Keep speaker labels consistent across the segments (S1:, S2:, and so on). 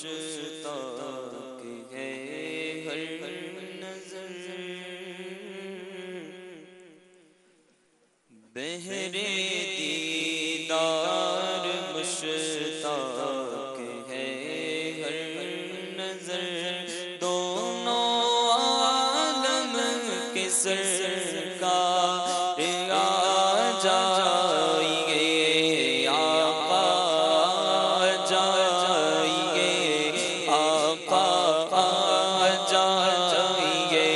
S1: مشتاق ہے ہر نظر بہرے دیدار مشتاق ہے ہر نظر دونوں عالم کے سرکار آ جائیے آقا آ جائیے آقا آ جائیے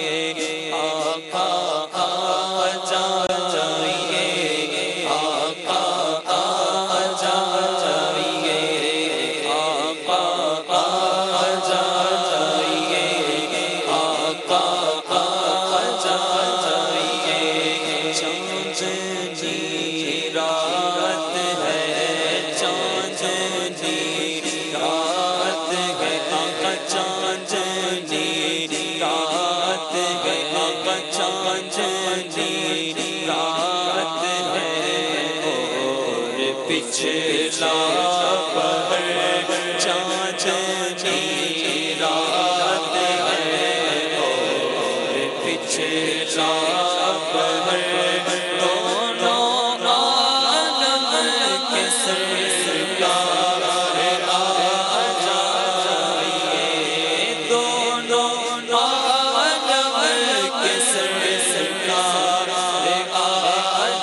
S1: آقا آ جائیے آقا آ جائیے آقا آ جائیے آقا آ جائیے چاندنی رات ہے چاندنی رات ہے آقا چاندنی رات ہے آقا چاندنی رات ہے اور پچھلا پہر چاندنی رات ہے اور پچھلا پہر دونوں عالم کے سرکار آ جائیے دونوں عالم کے سرکار آ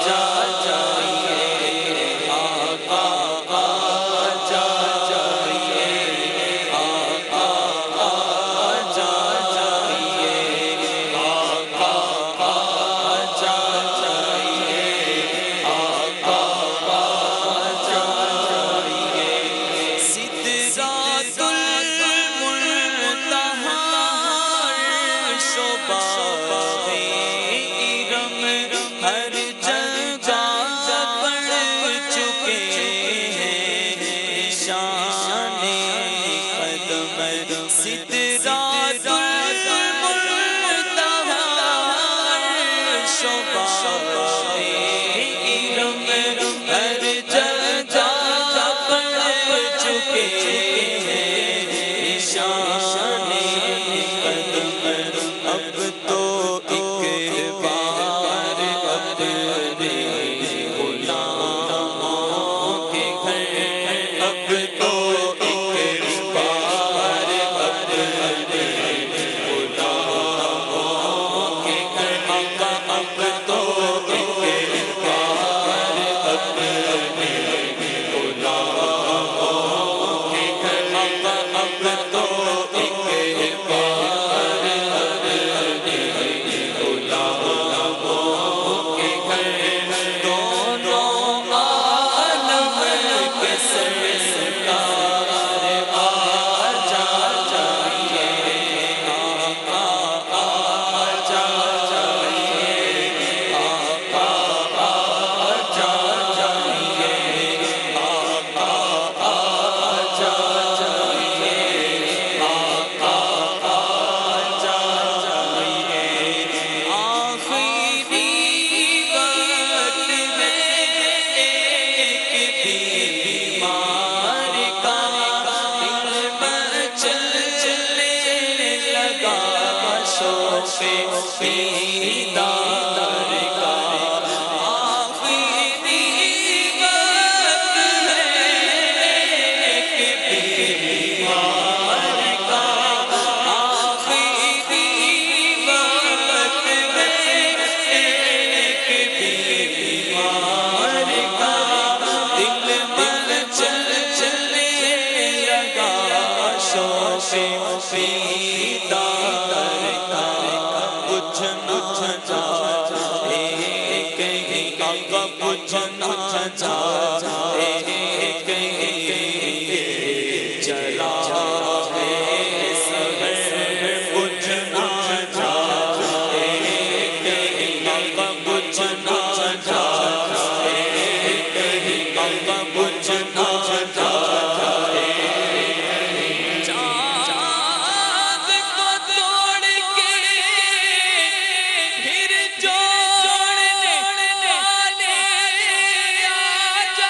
S1: جائیے آقا آ جائیے آقا آ جائیے آقا آ جائیے آقا آ جائیے سدرات المنتہا عرش و باغ ارم ہر جگہ پڑ چکے ہیں نشان قدم سدرات المنتہا عرش و باغ ارم ہر جگہ پڑ چکے ہیں نشان قدم اب تو ایک بار اپنے غلاموں کے گھر اب تو ایک بار اپنے غلاموں کے گھر آقا اب تو ایک بار اپنے غلاموں کے گھر آقا اب تو ایک بار اپنے غلاموں کے گھر دونوں عالم کے سرکار آ جائیے آقا آ جائیے آقا آ جائیے آقا آ جائیے آقا آ جائیے آخری وقت میں ایک بیمار کا دل مچلنے لگا شوق دیدار کا آخری وقت ہے ایک بیمار کا آخری وقت ہے ایک بیمار کا دل مچلنے لگا شوق دیدار کا بجھنا چاہے کہیں آقا بجھنا چاہے کہیں جلا ہے سحر بجھنا چاہے کہیں آقا بجھنا چاہے کہیں آقا بجھنا چاہے چاند کو توڑ کے پھر جوڑنے والے آ جا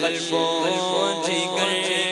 S1: قلب و جگر